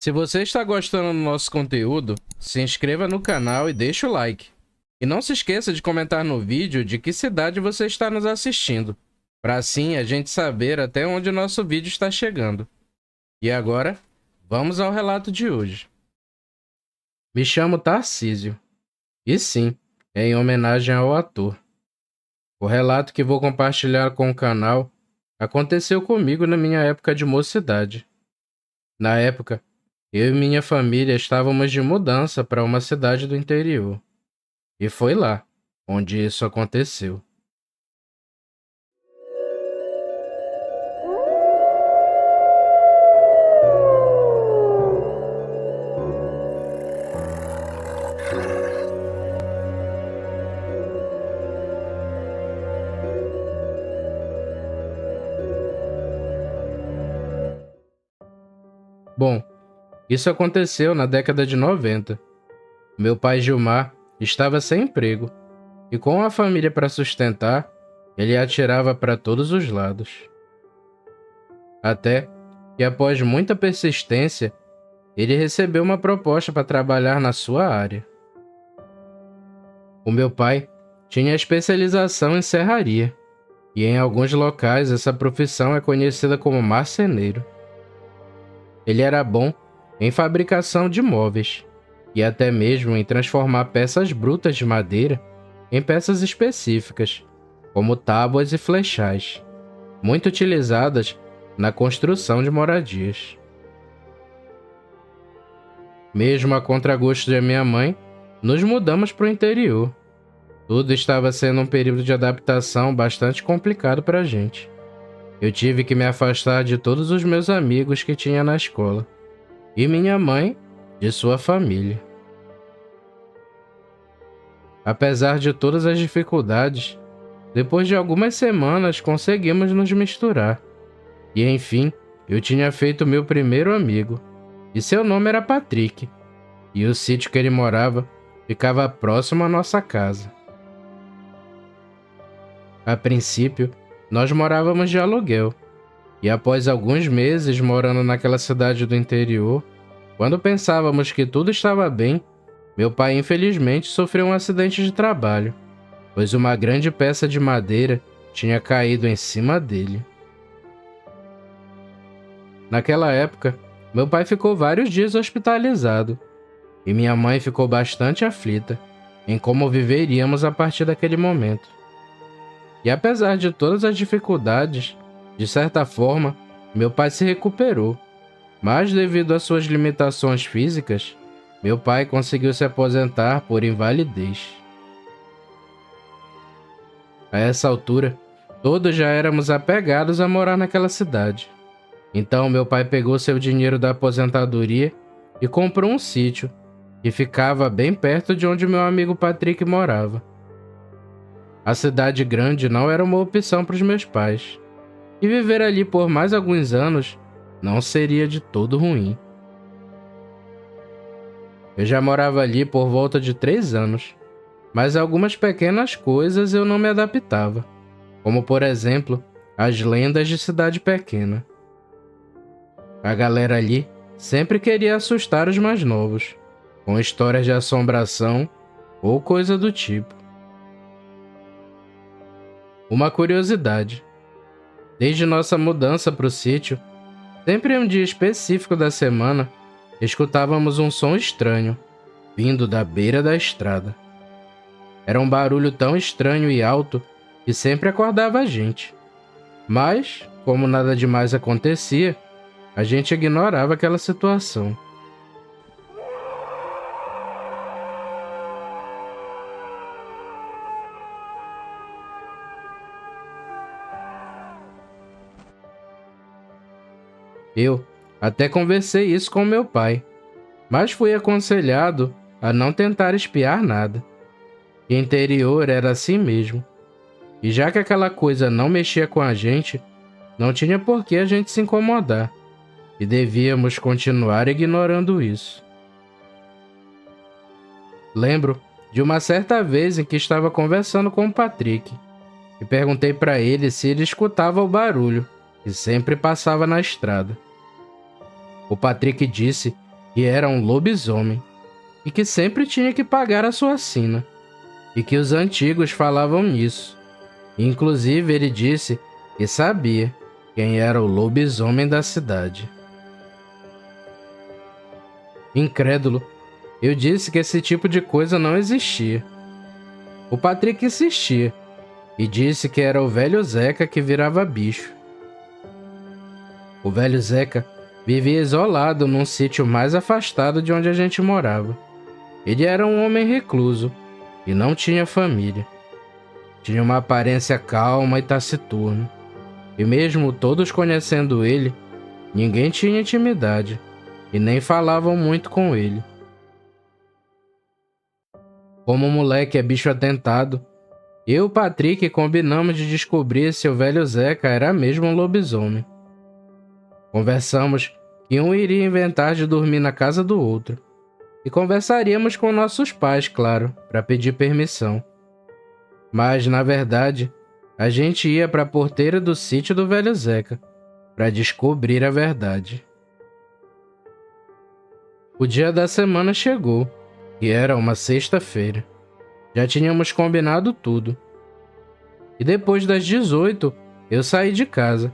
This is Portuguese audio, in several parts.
Se você está gostando do nosso conteúdo, se inscreva no canal e deixe o like. E não se esqueça de comentar no vídeo de que cidade você está nos assistindo, para assim a gente saber até onde o nosso vídeo está chegando. E agora, vamos ao relato de hoje. Me chamo Tarcísio. E sim, é em homenagem ao ator. O relato que vou compartilhar com o canal aconteceu comigo na minha época de mocidade. Na época, eu e minha família estávamos de mudança para uma cidade do interior. E foi lá onde isso aconteceu. Bom, isso aconteceu na década de 90. Meu pai Gilmar estava sem emprego e com a família para sustentar, ele atirava para todos os lados. Até que, após muita persistência, ele recebeu uma proposta para trabalhar na sua área. O meu pai tinha especialização em serraria e em alguns locais essa profissão é conhecida como marceneiro. Ele era bom em fabricação de móveis e até mesmo em transformar peças brutas de madeira em peças específicas, como tábuas e flechais, muito utilizadas na construção de moradias. Mesmo a contragosto de minha mãe, nos mudamos para o interior. Tudo estava sendo um período de adaptação bastante complicado para a gente. Eu tive que me afastar de todos os meus amigos que tinha na escola, e minha mãe de sua família. Apesar de todas as dificuldades, depois de algumas semanas conseguimos nos misturar. E enfim, eu tinha feito meu primeiro amigo, e seu nome era Patrick, e o sítio que ele morava ficava próximo à nossa casa. A princípio, nós morávamos de aluguel, e após alguns meses morando naquela cidade do interior, quando pensávamos que tudo estava bem, meu pai infelizmente sofreu um acidente de trabalho, pois uma grande peça de madeira tinha caído em cima dele. Naquela época, meu pai ficou vários dias hospitalizado, e minha mãe ficou bastante aflita em como viveríamos a partir daquele momento. E apesar de todas as dificuldades, de certa forma, meu pai se recuperou, mas devido às suas limitações físicas, meu pai conseguiu se aposentar por invalidez. A essa altura, todos já éramos apegados a morar naquela cidade. Então meu pai pegou seu dinheiro da aposentadoria e comprou um sítio, que ficava bem perto de onde meu amigo Patrick morava. A cidade grande não era uma opção para os meus pais, e viver ali por mais alguns anos não seria de todo ruim. Eu já morava ali por volta de 3 anos, mas algumas pequenas coisas eu não me adaptava, como por exemplo, as lendas de cidade pequena. A galera ali sempre queria assustar os mais novos, com histórias de assombração ou coisa do tipo. Uma curiosidade: desde nossa mudança para o sítio, sempre em um dia específico da semana, escutávamos um som estranho, vindo da beira da estrada. Era um barulho tão estranho e alto que sempre acordava a gente. Mas, como nada demais acontecia, a gente ignorava aquela situação. Eu até conversei isso com meu pai, mas fui aconselhado a não tentar espiar nada. Que interior era assim mesmo. E já que aquela coisa não mexia com a gente, não tinha por que a gente se incomodar, e devíamos continuar ignorando isso. Lembro de uma certa vez em que estava conversando com o Patrick, e perguntei para ele se ele escutava o barulho que sempre passava na estrada. O Patrick disse que era um lobisomem e que sempre tinha que pagar a sua sina, e que os antigos falavam nisso. Inclusive, ele disse que sabia quem era o lobisomem da cidade. Incrédulo, eu disse que esse tipo de coisa não existia. O Patrick insistia e disse que era o velho Zeca que virava bicho. O velho Zeca vivia isolado num sítio mais afastado de onde a gente morava. Ele era um homem recluso e não tinha família. Tinha uma aparência calma e taciturna, e mesmo todos conhecendo ele, ninguém tinha intimidade e nem falavam muito com ele. Como o moleque é bicho atentado, eu e o Patrick combinamos de descobrir se o velho Zeca era mesmo um lobisomem. Conversamos que um iria inventar de dormir na casa do outro, e conversaríamos com nossos pais, claro, para pedir permissão. Mas, na verdade, a gente ia para a porteira do sítio do velho Zeca, para descobrir a verdade. O dia da semana chegou, e era uma sexta-feira. Já tínhamos combinado tudo. E depois das 18, eu saí de casa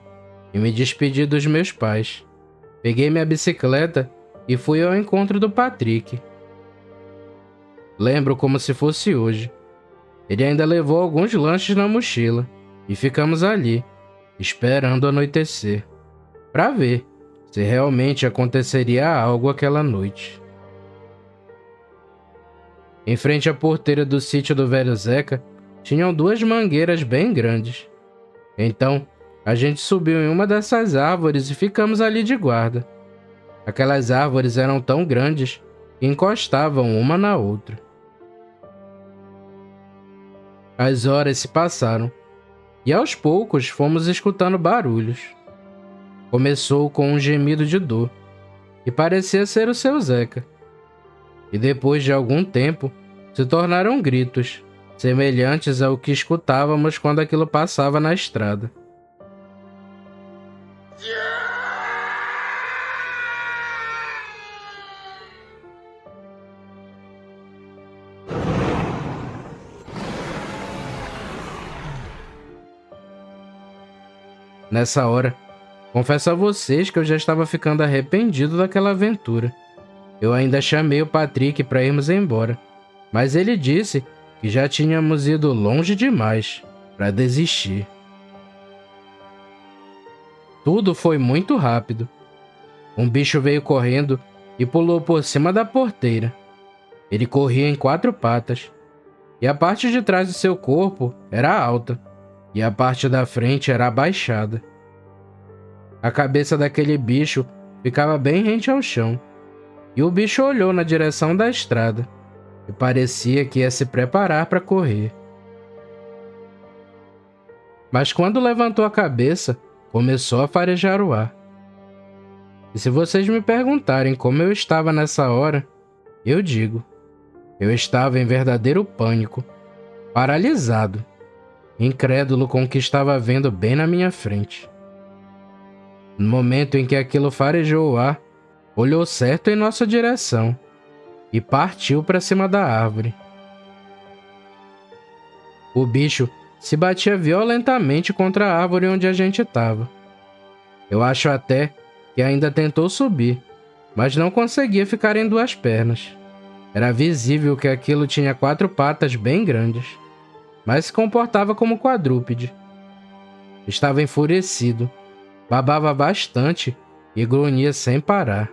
e me despedi dos meus pais. Peguei minha bicicleta e fui ao encontro do Patrick. Lembro como se fosse hoje. Ele ainda levou alguns lanches na mochila e ficamos ali, esperando anoitecer, para ver se realmente aconteceria algo aquela noite. Em frente à porteira do sítio do velho Zeca, tinham duas mangueiras bem grandes. Então, a gente subiu em uma dessas árvores e ficamos ali de guarda. Aquelas árvores eram tão grandes que encostavam uma na outra. As horas se passaram, e aos poucos fomos escutando barulhos. Começou com um gemido de dor, e parecia ser o seu Zeca. E depois de algum tempo, se tornaram gritos, semelhantes ao que escutávamos quando aquilo passava na estrada. Nessa hora, confesso a vocês que eu já estava ficando arrependido daquela aventura. Eu ainda chamei o Patrick para irmos embora, mas ele disse que já tínhamos ido longe demais para desistir. Tudo foi muito rápido. Um bicho veio correndo e pulou por cima da porteira. Ele corria em 4 patas, e a parte de trás de seu corpo era alta, e a parte da frente era abaixada. A cabeça daquele bicho ficava bem rente ao chão, e o bicho olhou na direção da estrada, e parecia que ia se preparar para correr. Mas quando levantou a cabeça, começou a farejar o ar. E se vocês me perguntarem como eu estava nessa hora, eu digo, eu estava em verdadeiro pânico, paralisado, incrédulo com o que estava vendo bem na minha frente. No momento em que aquilo farejou o ar, olhou certo em nossa direção e partiu para cima da árvore. O bicho se batia violentamente contra a árvore onde a gente estava. Eu acho até que ainda tentou subir, mas não conseguia ficar em 2 pernas. Era visível que aquilo tinha 4 patas bem grandes, mas se comportava como quadrúpede. Estava enfurecido, babava bastante e grunhia sem parar.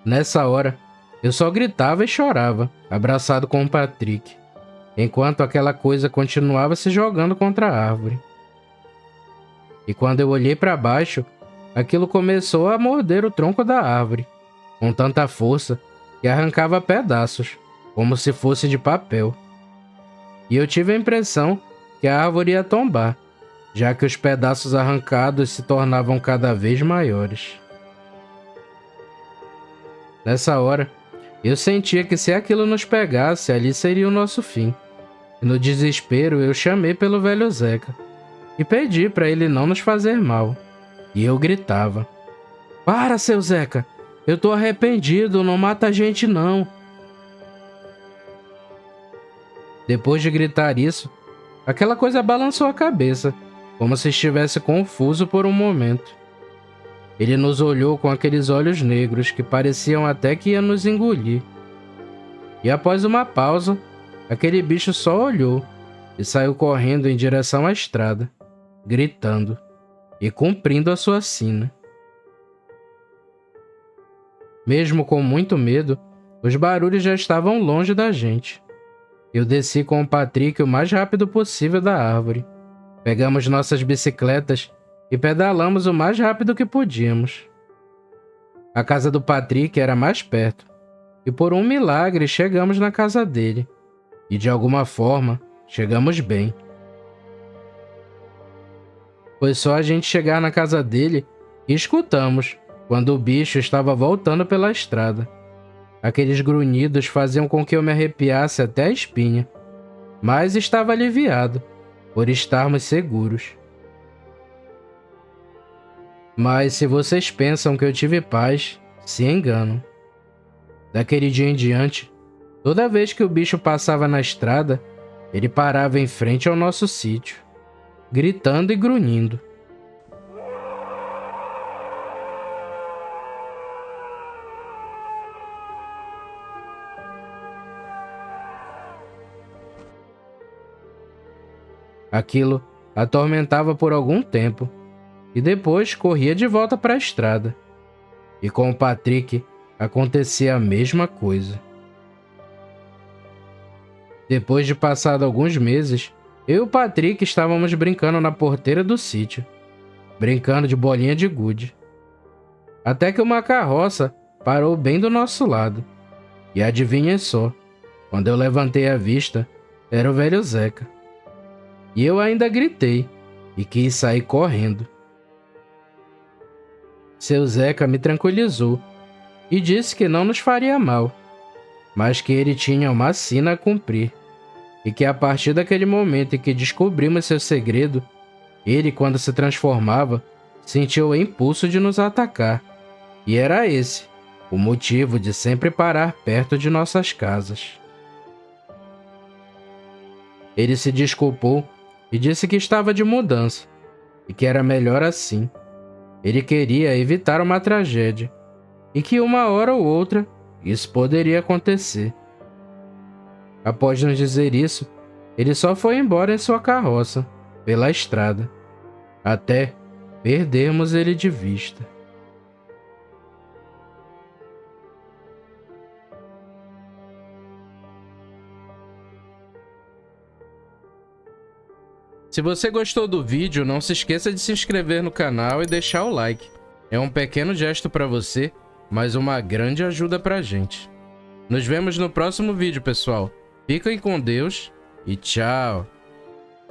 Nessa hora, eu só gritava e chorava, abraçado com o Patrick, enquanto aquela coisa continuava se jogando contra a árvore. E quando eu olhei para baixo, aquilo começou a morder o tronco da árvore, com tanta força que arrancava pedaços, como se fosse de papel. E eu tive a impressão que a árvore ia tombar, já que os pedaços arrancados se tornavam cada vez maiores. Nessa hora, eu sentia que se aquilo nos pegasse, ali seria o nosso fim. E no desespero, eu chamei pelo velho Zeca e pedi para ele não nos fazer mal. E eu gritava: "Para, seu Zeca! Eu tô arrependido, não mata a gente não!" Depois de gritar isso, aquela coisa balançou a cabeça, como se estivesse confuso por um momento. Ele nos olhou com aqueles olhos negros que pareciam até que ia nos engolir. E após uma pausa, aquele bicho só olhou e saiu correndo em direção à estrada, gritando e cumprindo a sua sina. Mesmo com muito medo, os barulhos já estavam longe da gente. Eu desci com o Patrick o mais rápido possível da árvore. Pegamos nossas bicicletas e pedalamos o mais rápido que podíamos. A casa do Patrick era mais perto, e por um milagre chegamos na casa dele. E de alguma forma, chegamos bem. Foi só a gente chegar na casa dele e escutamos quando o bicho estava voltando pela estrada. Aqueles grunhidos faziam com que eu me arrepiasse até a espinha, mas estava aliviado por estarmos seguros. Mas se vocês pensam que eu tive paz, se enganam. Daquele dia em diante, toda vez que o bicho passava na estrada, ele parava em frente ao nosso sítio, gritando e grunhindo. Aquilo atormentava por algum tempo e depois corria de volta para a estrada. E com o Patrick acontecia a mesma coisa. Depois de passado alguns meses, eu e o Patrick estávamos brincando na porteira do sítio, brincando de bolinha de gude. Até que uma carroça parou bem do nosso lado. E adivinhem só, quando eu levantei a vista, era o velho Zeca. E eu ainda gritei e quis sair correndo. Seu Zeca me tranquilizou e disse que não nos faria mal, mas que ele tinha uma sina a cumprir, e que a partir daquele momento em que descobrimos seu segredo, ele, quando se transformava, sentiu o impulso de nos atacar, e era esse o motivo de sempre parar perto de nossas casas. Ele se desculpou e disse que estava de mudança e que era melhor assim. Ele queria evitar uma tragédia e que uma hora ou outra isso poderia acontecer. Após nos dizer isso, ele só foi embora em sua carroça, pela estrada, até perdermos ele de vista. Se você gostou do vídeo, não se esqueça de se inscrever no canal e deixar o like. É um pequeno gesto para você, mas uma grande ajuda pra gente. Nos vemos no próximo vídeo, pessoal. Fiquem com Deus e tchau!